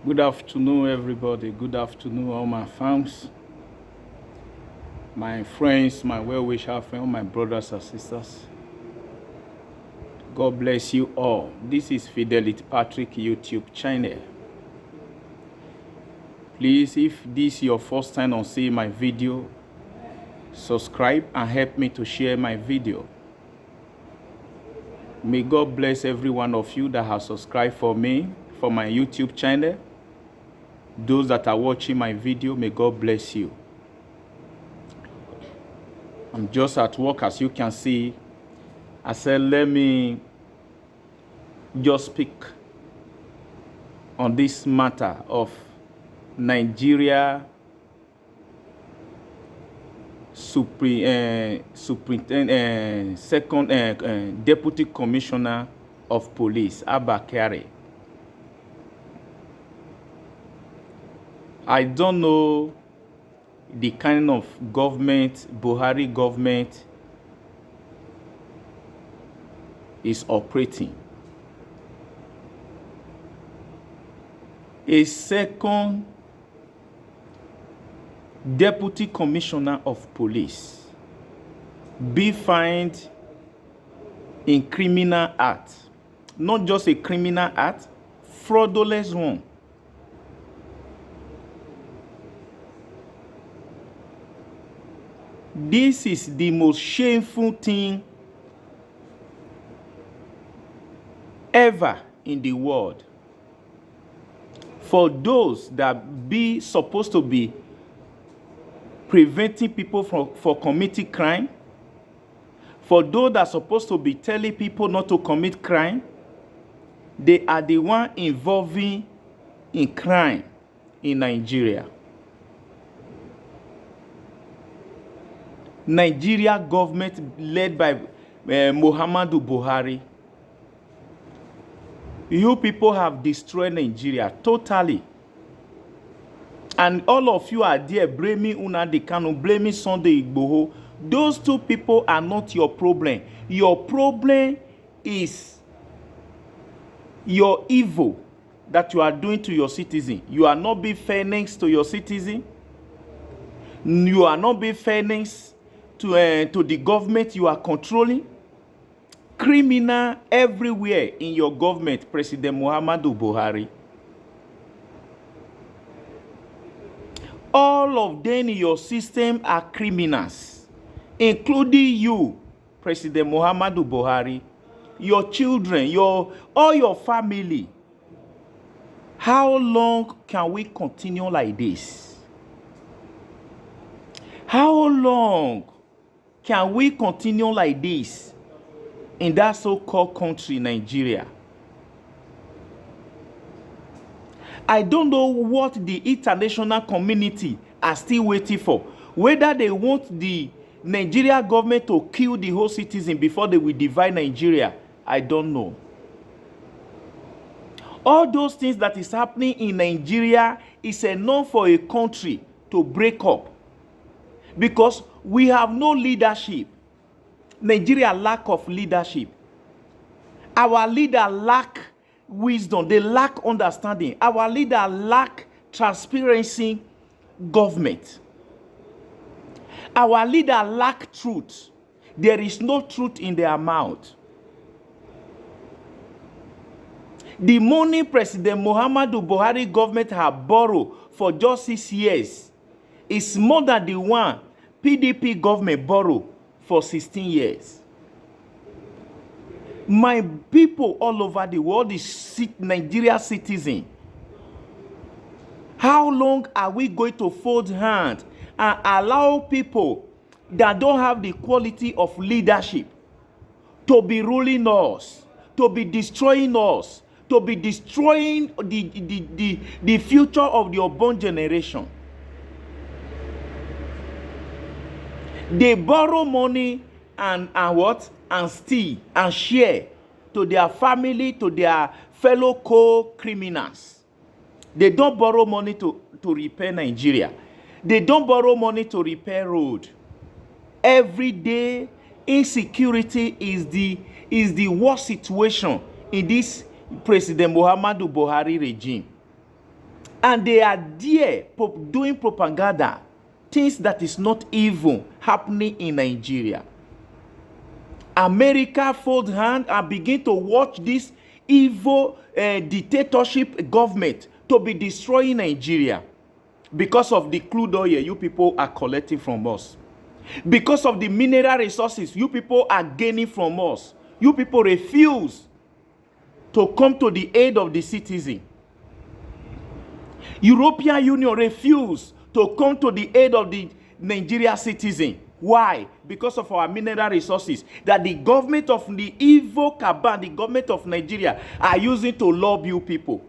Good afternoon, everybody. Good afternoon, all my fans, my friends, my well-wisher friends, my brothers and sisters. God bless you all. This is Fidelity Patrick YouTube channel. Please, if this is your first time on seeing my video, subscribe and help me to share my video. May God bless every one of you that have subscribed for me, for my YouTube channel. Those that are watching my video, may God bless you. I'm just at work, as you can see. I said, let me just speak on this matter of Nigeria Deputy Commissioner of Police, Abba Kyari. I don't know the kind of government Buhari government is operating. A second Deputy Commissioner of Police be fined in criminal act, not just a criminal act, fraudulent one. This is the most shameful thing ever in the world. For those that be supposed to be preventing people for committing crime, for those that are supposed to be telling people not to commit crime, they are the one involving in crime in Nigeria. Nigeria government led by Muhammadu Buhari. You people have destroyed Nigeria totally. And all of you are there blaming Nnamdi Kanu, blaming Sunday Igboho. Those two people are not your problem. Your problem is your evil that you are doing to your citizen. You are not being fairness to your citizen. You are not being fairness to the government you are controlling. Criminal everywhere in your government, President Muhammadu Buhari. All of them in your system are criminals, including you, President Muhammadu Buhari, your children, all your family. How long can we continue like this? How long can we continue like this in that so-called country, Nigeria? I don't know what the international community are still waiting for. Whether they want the Nigeria government to kill the whole citizen before they will divide Nigeria, I don't know. All those things that is happening in Nigeria is enough for a country to break up. Because we have no leadership. Nigeria lack of leadership. Our leader lack wisdom. They lack understanding. Our leader lack transparency government. Our leader lack truth. There is no truth in their mouth. The money President Muhammadu Buhari government have borrowed for just 6 years is more than the one PDP government borrowed for 16 years. My people all over the world is Nigeria citizen. How long are we going to fold hands and allow people that don't have the quality of leadership to be ruling us, to be destroying us, to be destroying the future of the unborn generation? They borrow money and what? And steal and share to their family, to their fellow co-criminals. They don't borrow money to repair Nigeria. They don't borrow money to repair road. Every day, insecurity is the worst situation in this President Muhammadu Buhari regime. And they are there doing propaganda, things that is not even happening in Nigeria. America fold hand and begin to watch this evil dictatorship government to be destroying Nigeria because of the crude oil you people are collecting from us. Because of the mineral resources you people are gaining from us. You people refuse to come to the aid of the citizen. European Union refuse to come to the aid of the Nigeria citizen. Why? Because of our mineral resources that the government of the evil Kaban, the government of Nigeria, are using to lobby you people.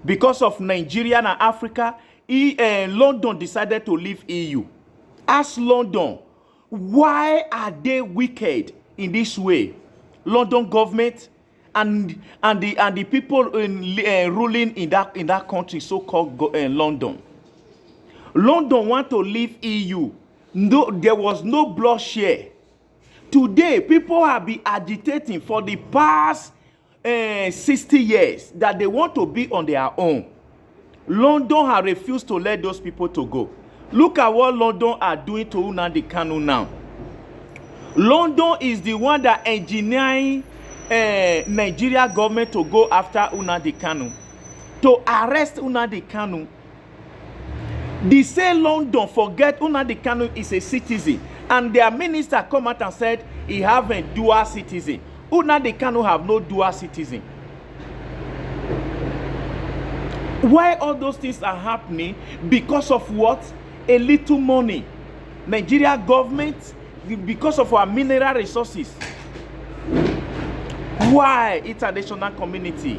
Because of Nigeria and Africa, London decided to leave EU. Ask London, why are they wicked in this way? London government and the people ruling in that country, so-called London. London want to leave EU. No, there was no bloodshed. Today, people have been agitating for the past 60 years that they want to be on their own. London has refused to let those people to go. Look at what London are doing to Nnamdi Kanu now. London is the one that engineering Nigeria government to go after Nnamdi Kanu, to arrest Nnamdi Kanu. They say London forget Nnamdi Kanu is a citizen, and their minister come out and said he have a dual citizen. Nnamdi Kanu have no dual citizen. Why all those things are happening? Because of what? A little money. Nigeria government, because of our mineral resources. Why international community?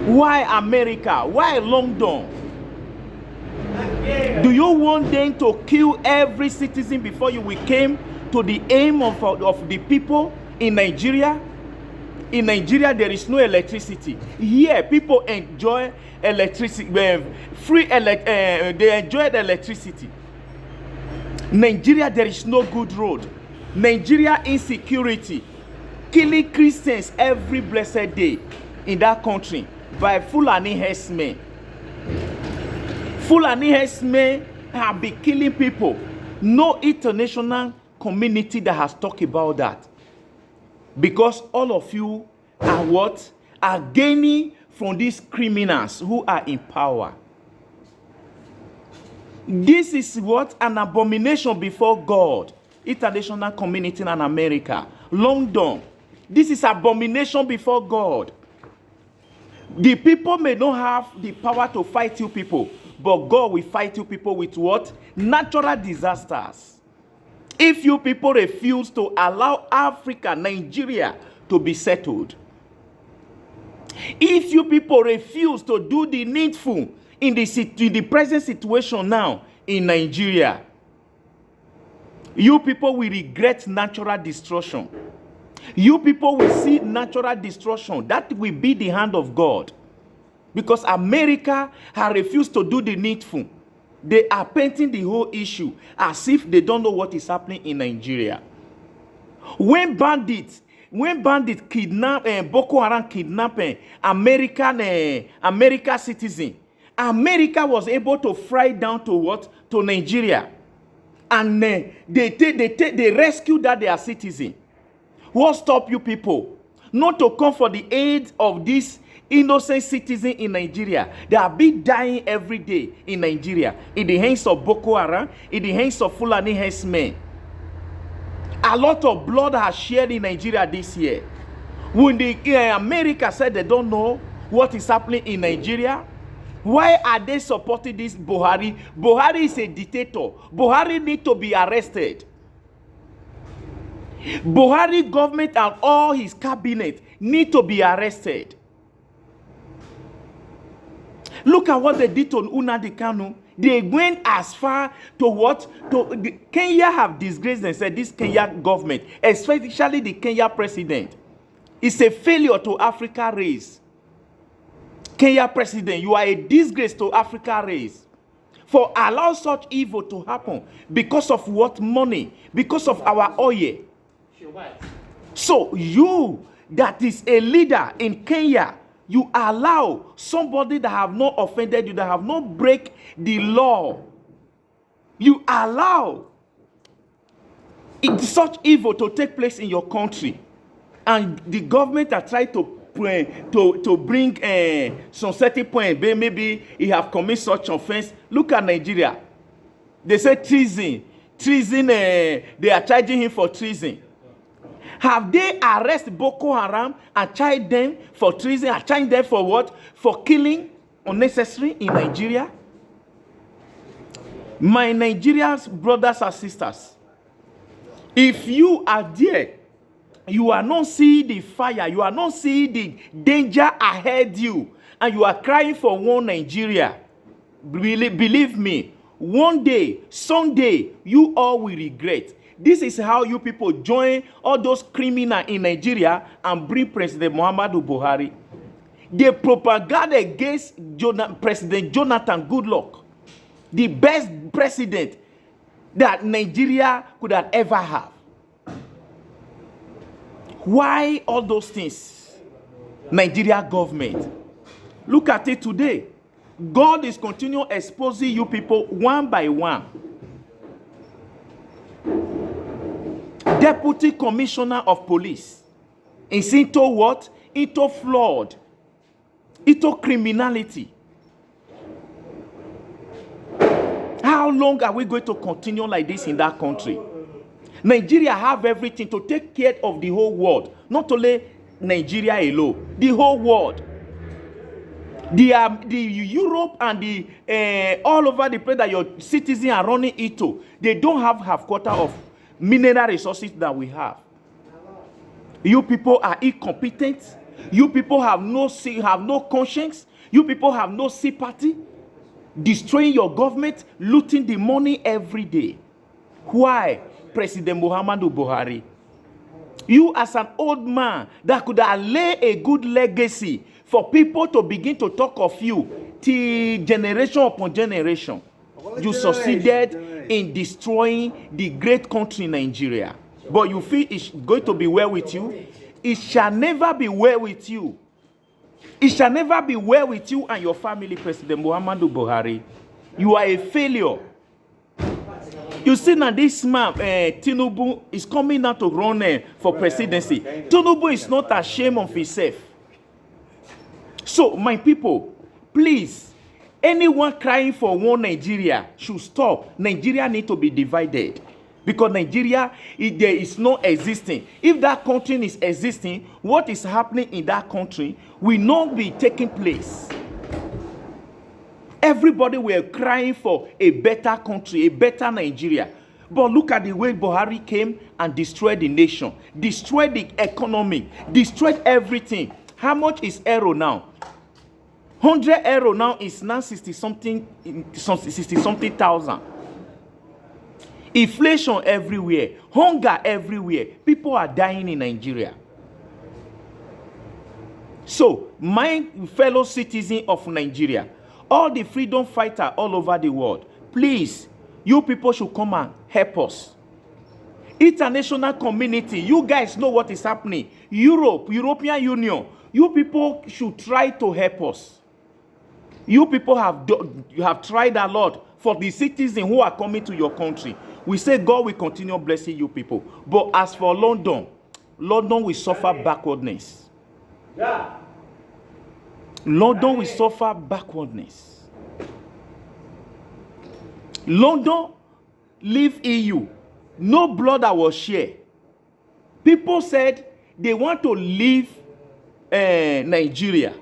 Why America? Why London? Do you want them to kill every citizen before you will came to the aim of the people in Nigeria? In Nigeria, there is no electricity. Here, people enjoy electricity, they enjoy the electricity. Nigeria, there is no good road. Nigeria, insecurity. Killing Christians every blessed day in that country by Fulani herdsmen. Fulani herdsmen have been killing people. No international community that has talked about that. Because all of you are what? Are gaining from these criminals who are in power. This is what? An abomination before God. International community in America. London. This is abomination before God. The people may not have the power to fight you people, but God will fight you people with what? Natural disasters. If you people refuse to allow Africa, Nigeria to be settled. If you people refuse to do the needful in the present situation now in Nigeria, you people will regret natural destruction. You people will see natural destruction. That will be the hand of God. Because America has refused to do the needful. They are painting the whole issue as if they don't know what is happening in Nigeria. When bandits kidnap, Boko Haram kidnapping American citizen, America was able to fly down to what? To Nigeria. And they rescued their citizen. What stop you people not to come for the aid of this innocent citizen in Nigeria? They are being dying every day in Nigeria, in the hands of Boko Haram, in the hands of Fulani herdsmen. A lot of blood has shed in Nigeria this year. When America said they don't know what is happening in Nigeria, why are they supporting this Buhari? Buhari is a dictator. Buhari needs to be arrested. Buhari government and all his cabinet need to be arrested. Look at what they did to Nnamdi Kanu. They went as far to what? Kenya have disgraced and said this Kenya government, especially the Kenya president, is a failure to Africa race. Kenya president, you are a disgrace to Africa race. For allow such evil to happen because of what? Money, because of our oil. So you that is a leader in Kenya, You allow somebody that have not offended you, that have not break the law. You allow such evil to take place in your country, and the government are trying to bring some certain point. Maybe he have committed such offense. Look at Nigeria. They say treason. They are charging him for treason. Have they arrested Boko Haram and charged them for treason? And charged them for what? For killing unnecessary in Nigeria? My Nigerian brothers and sisters, if you are there, you are not seeing the fire, you are not seeing the danger ahead you, and you are crying for one Nigeria, believe me, one day, someday, you all will regret. This is how you people join all those criminals in Nigeria and bring President Muhammadu Buhari. They propagate against President Jonathan Goodluck, the best president that Nigeria could have ever have. Why all those things? Nigeria government. Look at it today. God is continuing exposing you people one by one. Deputy Commissioner of Police is into what? Into fraud, into criminality. How long are we going to continue like this in that country? Nigeria have everything to take care of the whole world, not only Nigeria alone, the whole world. The Europe and the all over the place that your citizens are running into, they don't have half-quarter of mineral resources that we have. You people are incompetent. You people have no conscience. You people have no sympathy. Destroying your government, looting the money every day. Why? President Muhammadu Buhari. You as an old man that could have laid a good legacy for people to begin to talk of you till generation upon generation. You succeeded in destroying the great country Nigeria. But you feel it's going to be well with you? It shall never be well with you. It shall never be well with you and your family, President Muhammadu Buhari. You are a failure. You see now this man, Tinubu, is coming out to run for presidency. Tinubu is not ashamed of himself. So, my people, please, anyone crying for one Nigeria should stop. Nigeria need to be divided. Because Nigeria is not existing. If that country is existing, what is happening in that country will not be taking place. Everybody were crying for a better country, a better Nigeria. But look at the way Buhari came and destroyed the nation, destroyed the economy, destroyed everything. How much is euro now? 100 euro now is now 60-something thousand. Inflation everywhere, hunger everywhere. People are dying in Nigeria. So, my fellow citizens of Nigeria, all the freedom fighters all over the world, please, you people should come and help us. International community, you guys know what is happening. Europe, European Union, you people should try to help us. You people have tried a lot for the citizens who are coming to your country. We say God will continue blessing you people. But as for London, London will suffer backwardness. London will suffer backwardness. London leave EU. No blood that was shed. People said they want to leave Nigeria.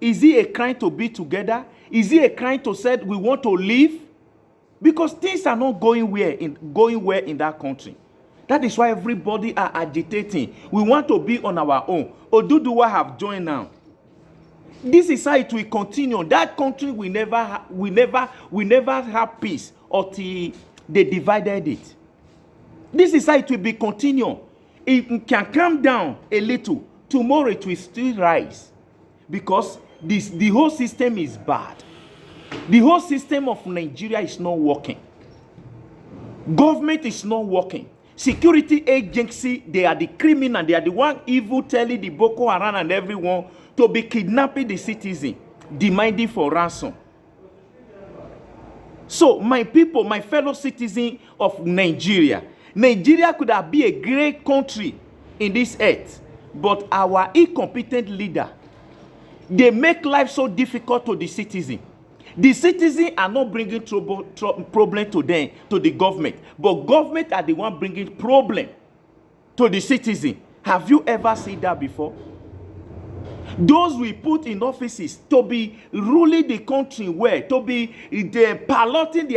Is it a crime to be together? Is it a crime to say we want to leave? Because things are not going well in that country. That is why everybody are agitating. We want to be on our own. Oduduwa have joined now. This is how it will continue. That country will never have peace until they divided it. This is how it will be continue. It can calm down a little. Tomorrow it will still rise. Because the whole system is bad. The whole system of Nigeria is not working. Government is not working. Security agency, they are the criminal. They are the one evil telling the Boko Haram and everyone to be kidnapping the citizen, demanding for ransom. So, my people, my fellow citizens of Nigeria, Nigeria could have been a great country in this earth, but our incompetent leader, they make life so difficult to the citizen. The citizens are not bringing problem to them, to the government, but government are the one bringing problem to the citizen. Have you ever seen that before? Those we put in offices to be ruling the country well, to be piloting the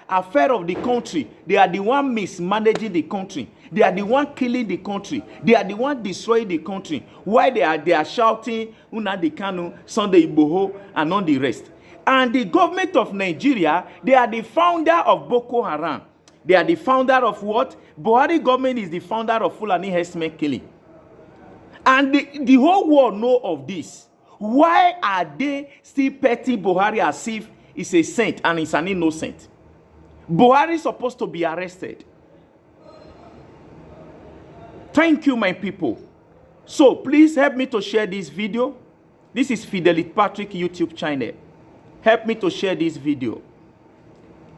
affair of the country, they are the one mismanaging the country. They are the one killing the country. They are the one destroying the country. Why they are shouting Nnamdi Kanu, Sunday Igboho, and all the rest. And the government of Nigeria, they are the founder of Boko Haram. They are the founder of what? Buhari government is the founder of Fulani herdsmen killing. And the whole world know of this. Why are they still petting Buhari as if he's a saint and he's an innocent? Buhari is supposed to be arrested. Thank you, my people. So please help me to share this video. This is Fidelity Patrick YouTube channel. Help me to share this video.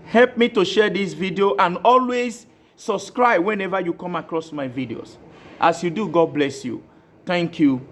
Help me to share this video, and always subscribe whenever you come across my videos. As you do, God bless you. Thank you.